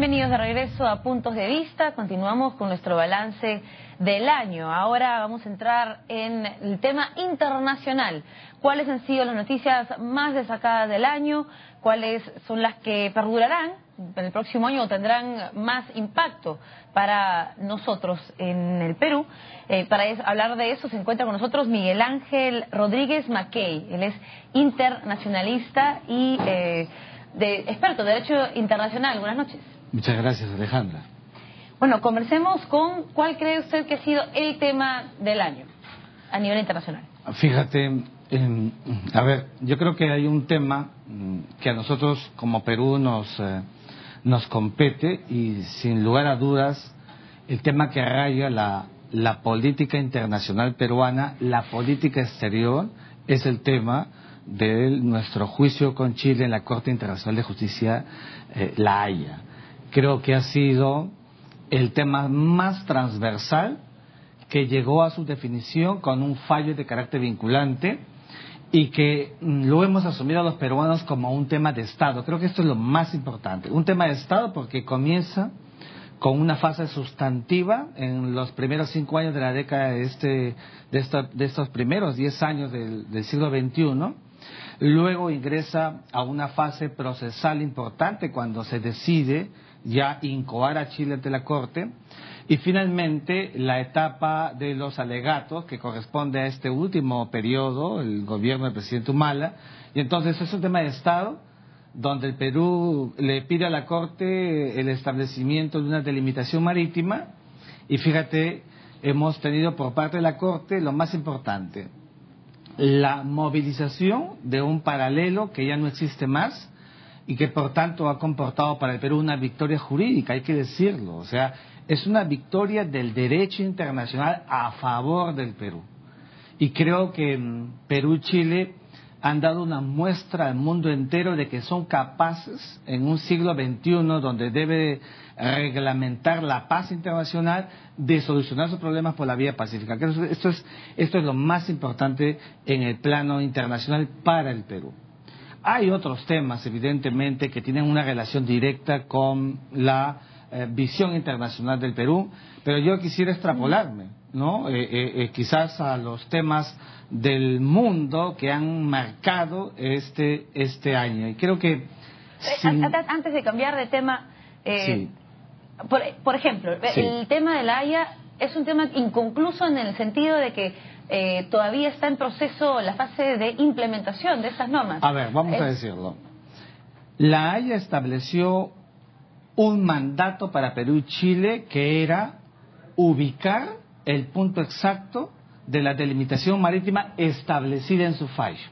Bienvenidos de regreso a Puntos de Vista. Continuamos con nuestro balance del año. Ahora vamos a entrar en el tema internacional. ¿Cuáles han sido las noticias más destacadas del año? ¿Cuáles son las que perdurarán en el próximo año o tendrán más impacto para nosotros en el Perú? Para hablar de eso se encuentra con nosotros Miguel Ángel Rodríguez Mackey. Él es internacionalista y experto de Derecho Internacional. Buenas noches. Muchas gracias, Alejandra. Bueno, conversemos con cuál cree usted que ha sido el tema del año a nivel internacional. Fíjate, a ver, yo creo que hay un tema que a nosotros como Perú nos compete y sin lugar a dudas el tema que raya la política internacional peruana, la política exterior, es el tema de nuestro juicio con Chile en la Corte Internacional de Justicia, La Haya. Creo que ha sido el tema más transversal que llegó a su definición con un fallo de carácter vinculante y que lo hemos asumido los peruanos como un tema de Estado. Creo que esto es lo más importante. Un tema de Estado porque comienza con una fase sustantiva en los primeros 5 años de la década de estos primeros 10 años del siglo XXI. Luego ingresa a una fase procesal importante cuando se decide ya incoar a Chile ante la Corte, y finalmente la etapa de los alegatos que corresponde a este último periodo, el gobierno del presidente Humala, y entonces es un tema de Estado donde el Perú le pide a la Corte el establecimiento de una delimitación marítima, y fíjate, hemos tenido por parte de la Corte lo más importante, la movilización de un paralelo que ya no existe más y que por tanto ha comportado para el Perú una victoria jurídica, hay que decirlo. O sea, es una victoria del derecho internacional a favor del Perú. Y creo que Perú y Chile han dado una muestra al mundo entero de que son capaces, en un siglo XXI donde debe reglamentar la paz internacional, de solucionar sus problemas por la vía pacífica. Creo que esto es lo más importante en el plano internacional para el Perú. Hay otros temas, evidentemente, que tienen una relación directa con la visión internacional del Perú, pero yo quisiera extrapolarme, ¿no? Quizás a los temas del mundo que han marcado este año. Y creo que... Antes de cambiar de tema, sí. por ejemplo, sí. El tema de La Haya es un tema inconcluso en el sentido de que todavía está en proceso la fase de implementación de estas normas. A ver, vamos a decirlo. La Haya estableció un mandato para Perú y Chile que era ubicar el punto exacto de la delimitación marítima establecida en su fallo.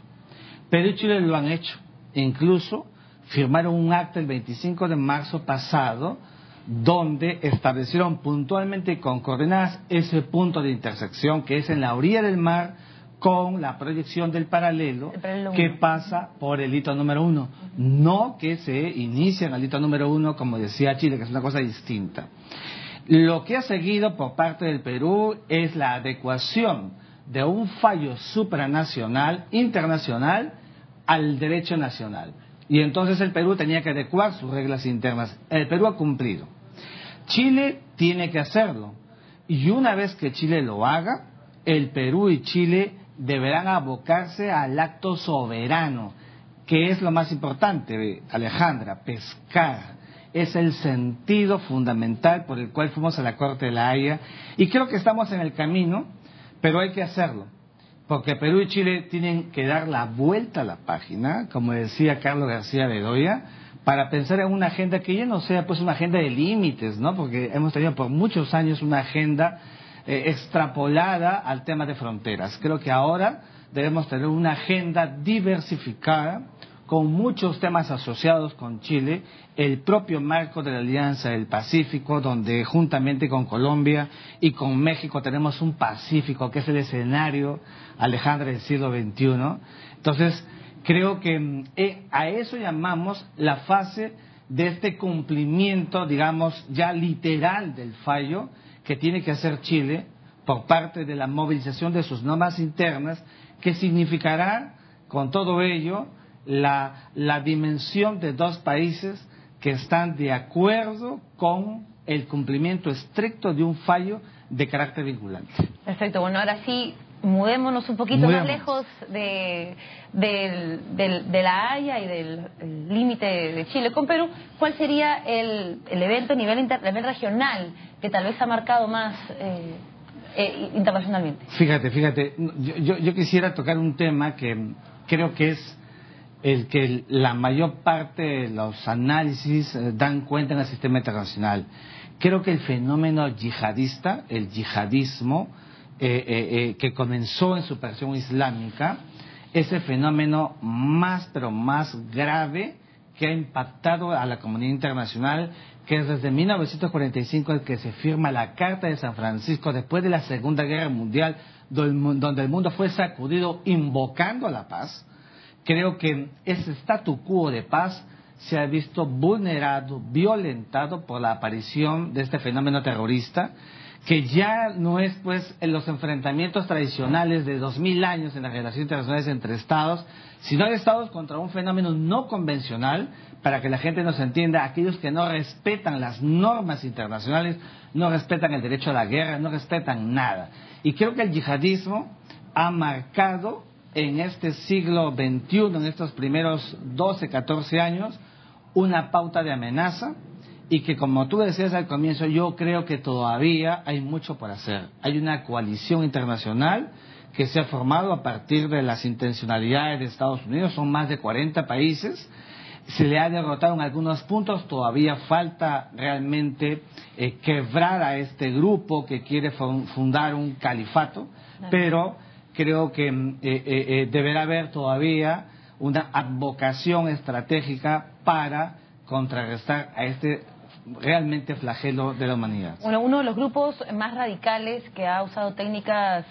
Perú y Chile lo han hecho. Incluso firmaron un acta el 25 de marzo pasado donde establecieron puntualmente y con coordenadas ese punto de intersección que es en la orilla del mar con la proyección del paralelo que pasa por el hito número 1. No que se inicia en el hito número 1 como decía Chile, que es una cosa distinta. Lo que ha seguido por parte del Perú es la adecuación de un fallo supranacional, internacional, al derecho nacional. Y entonces el Perú tenía que adecuar sus reglas internas. El Perú ha cumplido. Chile tiene que hacerlo. Y una vez que Chile lo haga, el Perú y Chile deberán abocarse al acto soberano, que es lo más importante, Alejandra, pescar. Es el sentido fundamental por el cual fuimos a la Corte de La Haya. Y creo que estamos en el camino, pero hay que hacerlo. Porque Perú y Chile tienen que dar la vuelta a la página, como decía Carlos García Bedoya, para pensar en una agenda que ya no sea pues una agenda de límites, ¿no? Porque hemos tenido por muchos años una agenda extrapolada al tema de fronteras. Creo que ahora debemos tener una agenda diversificada con muchos temas asociados con Chile, el propio marco de la Alianza del Pacífico, donde juntamente con Colombia y con México tenemos un Pacífico que es el escenario, Alejandra, del siglo XXI. Entonces, creo que a eso llamamos la fase de este cumplimiento, digamos, ya literal del fallo que tiene que hacer Chile por parte de la movilización de sus normas internas, que significará, con todo ello, la dimensión de dos países que están de acuerdo con el cumplimiento estricto de un fallo de carácter vinculante. Perfecto, bueno, ahora sí, mudémonos un poquito más lejos de La Haya y del límite de Chile con Perú. ¿Cuál sería el evento a nivel regional que tal vez ha marcado más internacionalmente? Fíjate, yo quisiera tocar un tema que creo que es el que la mayor parte de los análisis dan cuenta en el sistema internacional. Creo que el fenómeno yihadista, el yihadismo, que comenzó en su versión islámica, es el fenómeno más, pero más grave que ha impactado a la comunidad internacional, que es desde 1945 el que se firma la Carta de San Francisco después de la Segunda Guerra Mundial, donde el mundo fue sacudido invocando la paz. Creo que ese statu quo de paz se ha visto vulnerado, violentado por la aparición de este fenómeno terrorista, que ya no es pues en los enfrentamientos tradicionales de 2000 años en las relaciones internacionales entre estados, sino hay estados contra un fenómeno no convencional. Para que la gente nos entienda, aquellos que no respetan las normas internacionales, no respetan el derecho a la guerra, no respetan nada. Y creo que el yihadismo ha marcado en este siglo XXI, en estos primeros 12, 14 años, una pauta de amenaza, y que, como tú decías al comienzo, yo creo que todavía hay mucho por hacer. Hay una coalición internacional que se ha formado a partir de las intencionalidades de Estados Unidos, son más de 40 países, se le ha derrotado en algunos puntos, todavía falta realmente quebrar a este grupo que quiere fundar un califato, pero creo que deberá haber todavía una advocación estratégica para contrarrestar a este realmente flagelo de la humanidad. Bueno, uno de los grupos más radicales que ha usado técnicas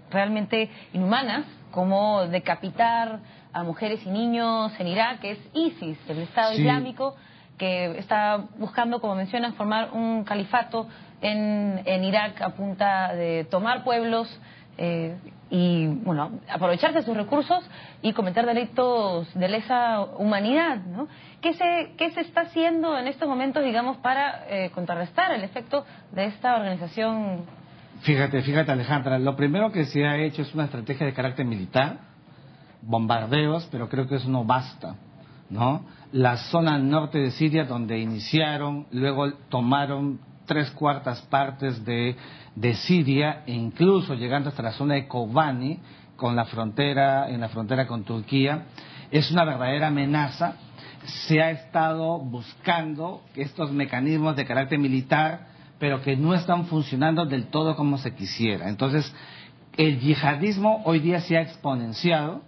realmente inhumanas, como decapitar a mujeres y niños en Irak, que es ISIS, el Estado Islámico, que está buscando, como mencionas, formar un califato en Irak a punta de tomar pueblos y, bueno, aprovecharse de sus recursos y cometer delitos de lesa humanidad, ¿no? ¿Qué se está haciendo en estos momentos, digamos, para contrarrestar el efecto de esta organización? Fíjate, Alejandra, lo primero que se ha hecho es una estrategia de carácter militar, bombardeos, pero creo que eso no basta, ¿no? La zona norte de Siria, donde iniciaron, luego tomaron 3/4 partes de Siria, e incluso llegando hasta la zona de Kobani, en la frontera con Turquía, es una verdadera amenaza. Se ha estado buscando estos mecanismos de carácter militar, pero que no están funcionando del todo como se quisiera. Entonces, el yihadismo hoy día se ha exponenciado.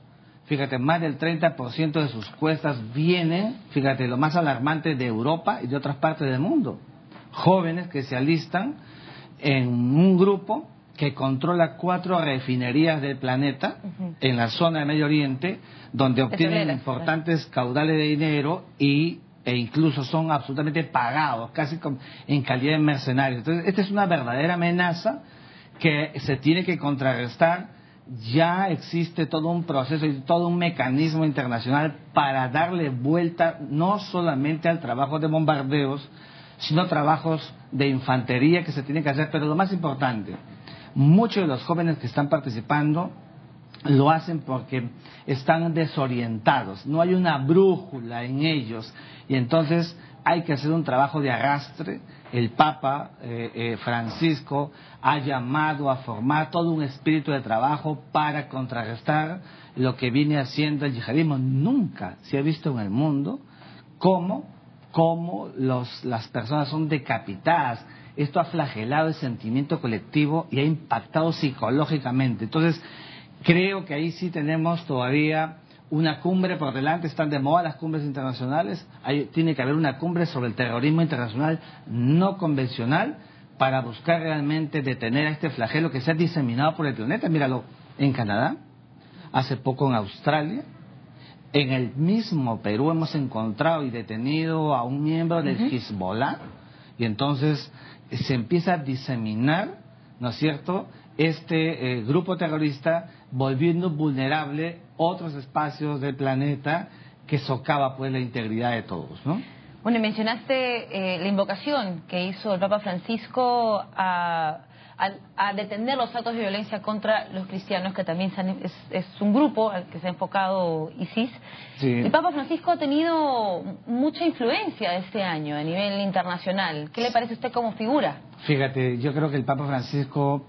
Fíjate, más del 30% de sus cuestas vienen, fíjate, lo más alarmante, de Europa y de otras partes del mundo. Jóvenes que se alistan en un grupo que controla 4 refinerías del planeta en la zona de Medio Oriente, donde obtienen importantes caudales de dinero e incluso son absolutamente pagados, casi en calidad de mercenarios. Entonces, esta es una verdadera amenaza que se tiene que contrarrestar. Ya existe todo un proceso y todo un mecanismo internacional para darle vuelta no solamente al trabajo de bombardeos, sino trabajos de infantería que se tienen que hacer. Pero lo más importante, muchos de los jóvenes que están participando lo hacen porque están desorientados, no hay una brújula en ellos, y entonces hay que hacer un trabajo de arrastre. El Papa Francisco ha llamado a formar todo un espíritu de trabajo para contrarrestar lo que viene haciendo el yihadismo. Nunca se ha visto en el mundo cómo las personas son decapitadas. Esto ha flagelado el sentimiento colectivo y ha impactado psicológicamente. Entonces, creo que ahí sí tenemos todavía una cumbre por delante. Están de moda las cumbres internacionales. Tiene que haber una cumbre sobre el terrorismo internacional no convencional para buscar realmente detener a este flagelo que se ha diseminado por el planeta. Míralo en Canadá, hace poco en Australia, en el mismo Perú hemos encontrado y detenido a un miembro del Hezbollah, y entonces se empieza a diseminar, ¿no es cierto?, este grupo terrorista, volviendo vulnerable otros espacios del planeta, que socava pues la integridad de todos, ¿no? Bueno, mencionaste la invocación que hizo el Papa Francisco a detener los actos de violencia contra los cristianos, que también es un grupo al que se ha enfocado ISIS. Sí. El Papa Francisco ha tenido mucha influencia este año a nivel internacional. ¿Qué le parece a usted como figura? Fíjate, yo creo que el Papa Francisco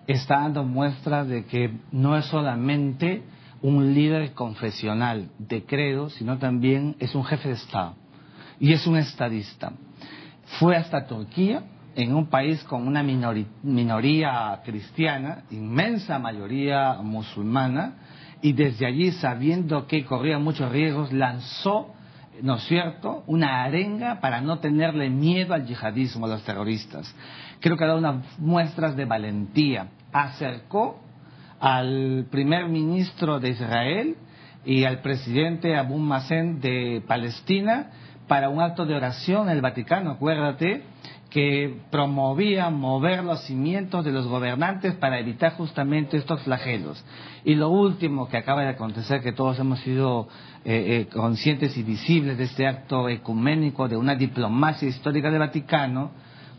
está dando muestras de que no es solamente un líder confesional de credo, sino también es un jefe de Estado y es un estadista. Fue hasta Turquía, en un país con una minoría cristiana, inmensa mayoría musulmana, y desde allí, sabiendo que corría muchos riesgos, lanzó, ¿no es cierto?, una arenga para no tenerle miedo al yihadismo, a los terroristas. Creo que ha dado unas muestras de valentía. Acercó al primer ministro de Israel y al presidente Abu Mazen de Palestina para un acto de oración en el Vaticano, acuérdate, que promovía mover los cimientos de los gobernantes para evitar justamente estos flagelos. Y lo último que acaba de acontecer, que todos hemos sido conscientes y visibles de este acto ecuménico de una diplomacia histórica del Vaticano,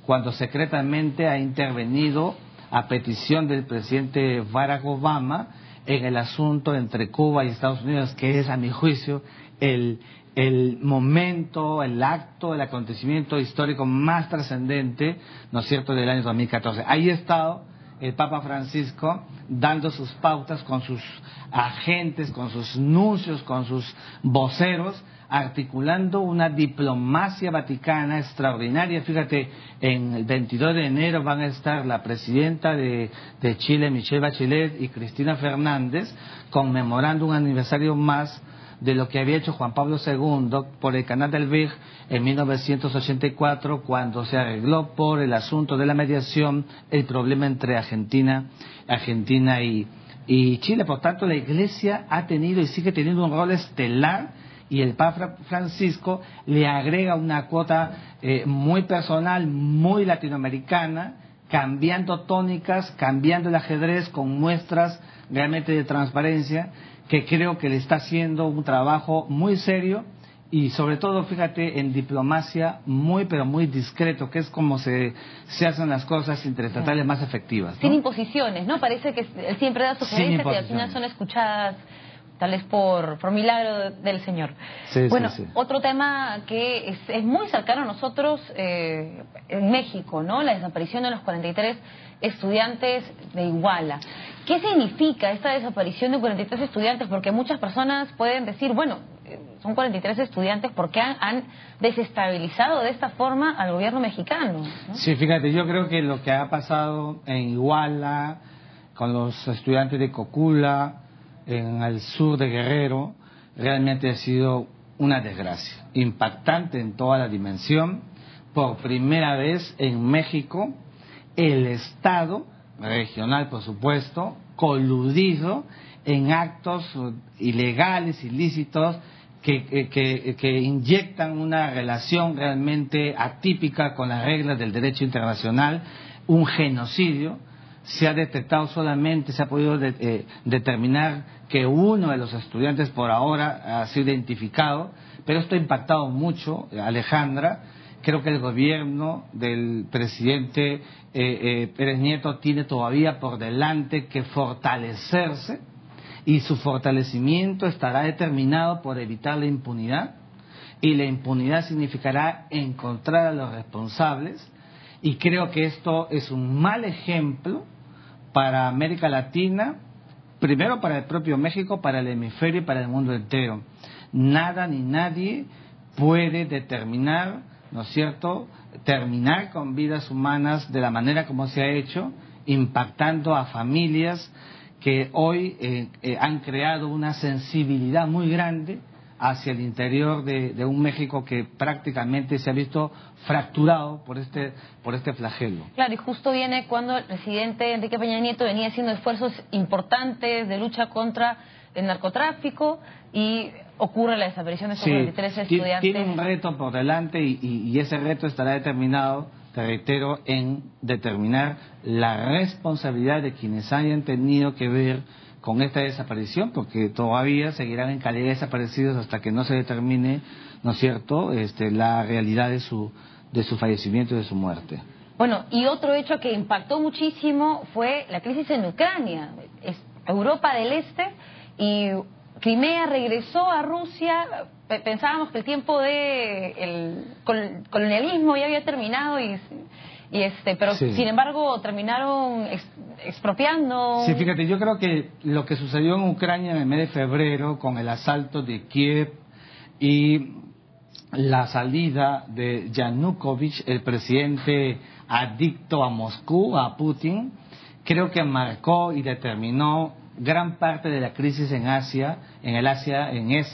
cuando secretamente ha intervenido a petición del presidente Barack Obama en el asunto entre Cuba y Estados Unidos, que es, a mi juicio, el momento, el acto, el acontecimiento histórico más trascendente, ¿no es cierto?, del año 2014. Ahí ha estado el Papa Francisco dando sus pautas con sus agentes, con sus nuncios, con sus voceros, articulando una diplomacia vaticana extraordinaria. Fíjate, en el 22 de enero van a estar la presidenta de Chile, Michelle Bachelet, y Cristina Fernández, conmemorando un aniversario más de lo que había hecho Juan Pablo II por el Canal del Beagle en 1984, cuando se arregló por el asunto de la mediación el problema entre Argentina y Chile. Por tanto, la Iglesia ha tenido y sigue teniendo un rol estelar, y el Papa Francisco le agrega una cuota muy personal, muy latinoamericana, cambiando tónicas, cambiando el ajedrez con muestras realmente de transparencia, que creo que le está haciendo un trabajo muy serio y sobre todo, fíjate, en diplomacia muy pero muy discreto, que es como se hacen las cosas interestatales más efectivas, ¿no? Sin imposiciones, ¿no? Parece que él siempre da sugerencias y al final son escuchadas tal vez por milagro del Señor. Sí, bueno, sí. Otro tema que es muy cercano a nosotros en México, ¿no? La desaparición de los 43 estudiantes de Iguala. ¿Qué significa esta desaparición de 43 estudiantes? Porque muchas personas pueden decir, bueno, son 43 estudiantes porque han desestabilizado de esta forma al gobierno mexicano, ¿no? Sí, fíjate, yo creo que lo que ha pasado en Iguala, con los estudiantes de Cocula, en el sur de Guerrero, realmente ha sido una desgracia, impactante en toda la dimensión. Por primera vez en México, el Estado regional, por supuesto, coludido en actos ilegales, ilícitos, que inyectan una relación realmente atípica con las reglas del derecho internacional, un genocidio. Se ha detectado solamente, se ha podido determinar que uno de los estudiantes por ahora ha sido identificado, pero esto ha impactado mucho, Alejandra. Creo que el gobierno del presidente Pérez Nieto tiene todavía por delante que fortalecerse, y su fortalecimiento estará determinado por evitar la impunidad, y la impunidad significará encontrar a los responsables, y creo que esto es un mal ejemplo para América Latina, primero para el propio México, para el hemisferio y para el mundo entero. Nada ni nadie puede determinar, ¿no es cierto?, terminar con vidas humanas de la manera como se ha hecho, impactando a familias que hoy han creado una sensibilidad muy grande hacia el interior de un México que prácticamente se ha visto fracturado por este flagelo. Claro, y justo viene cuando el presidente Enrique Peña Nieto venía haciendo esfuerzos importantes de lucha contra el narcotráfico y ocurre la desaparición de esos 43 estudiantes. Tiene un reto por delante y ese reto estará determinado, te reitero, en determinar la responsabilidad de quienes hayan tenido que ver con esta desaparición, porque todavía seguirán en calidad de desaparecidos hasta que no se determine, ¿no es cierto?, la realidad de su fallecimiento y de su muerte. Bueno, y otro hecho que impactó muchísimo fue la crisis en Ucrania. Europa del Este y Crimea regresó a Rusia. Pensábamos que el tiempo del colonialismo ya había terminado pero sí, sin embargo terminaron expropiando. Sí, fíjate, yo creo que lo que sucedió en Ucrania en el mes de febrero con el asalto de Kiev y la salida de Yanukovych, el presidente adicto a Moscú, a Putin, creo que marcó y determinó gran parte de la crisis en Asia,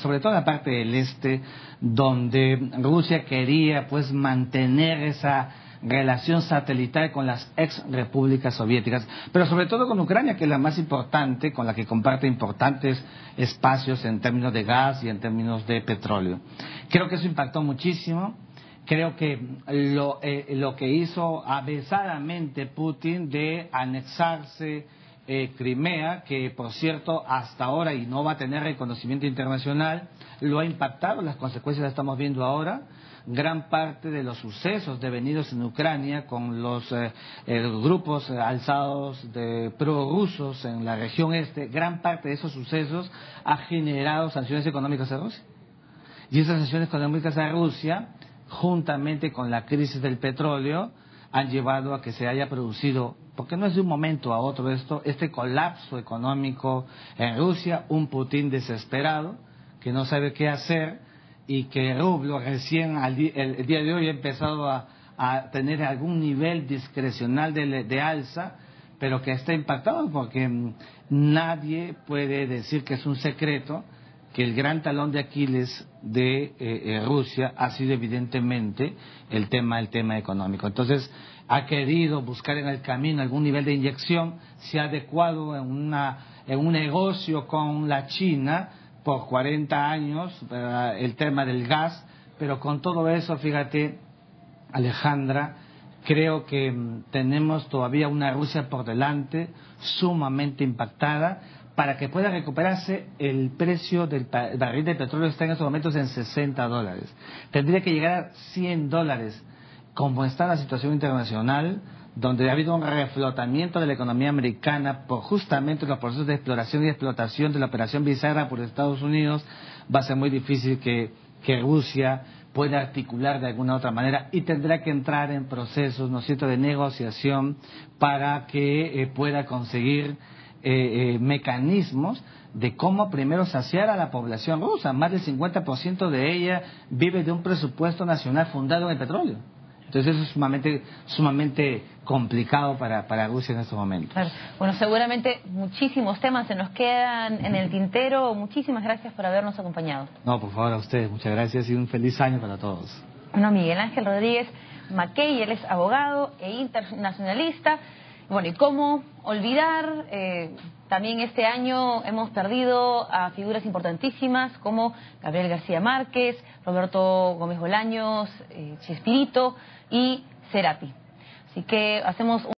sobre todo en la parte del este, donde Rusia quería pues mantener esa relación satelital con las ex repúblicas soviéticas, pero sobre todo con Ucrania, que es la más importante, con la que comparte importantes espacios en términos de gas y en términos de petróleo. Creo que eso impactó muchísimo. Creo que lo que hizo avezadamente Putin de anexarse Crimea, que por cierto hasta ahora y no va a tener reconocimiento internacional, lo ha impactado, las consecuencias las estamos viendo ahora. Gran parte de los sucesos devenidos en Ucrania con los grupos alzados de prorrusos en la región este, gran parte de esos sucesos ha generado sanciones económicas a Rusia. Y esas sanciones económicas a Rusia, juntamente con la crisis del petróleo, han llevado a que se haya producido, porque no es de un momento a otro este colapso económico en Rusia, un Putin desesperado que no sabe qué hacer y que el rublo recién el día de hoy ha empezado a tener algún nivel discrecional de alza, pero que está impactado porque nadie puede decir que es un secreto que el gran talón de Aquiles de Rusia ha sido evidentemente el tema económico. Entonces ha querido buscar en el camino algún nivel de inyección, se ha adecuado en un negocio con la China por 40 años, el tema del gas, pero con todo eso, fíjate, Alejandra, creo que tenemos todavía una Rusia por delante sumamente impactada. Para que pueda recuperarse, el precio del barril de petróleo está en estos momentos en $60. Tendría que llegar a $100, como está la situación internacional, donde ha habido un reflotamiento de la economía americana por justamente los procesos de exploración y explotación de la operación Bisagra por Estados Unidos. Va a ser muy difícil que Rusia pueda articular de alguna otra manera y tendrá que entrar en procesos, ¿no es cierto?, de negociación para que pueda conseguir mecanismos de cómo primero saciar a la población rusa. Más del 50% de ella vive de un presupuesto nacional fundado en el petróleo. Entonces eso es sumamente complicado para Rusia en estos momentos. Claro. Bueno, seguramente muchísimos temas se nos quedan en el tintero. Muchísimas gracias por habernos acompañado. No, por favor, a ustedes. Muchas gracias y un feliz año para todos. Bueno, Miguel Ángel Rodríguez Mackey, él es abogado e internacionalista. Bueno, y cómo olvidar, también este año hemos perdido a figuras importantísimas como Gabriel García Márquez, Roberto Gómez Bolaños, Chespirito y Cerati. Así que hacemos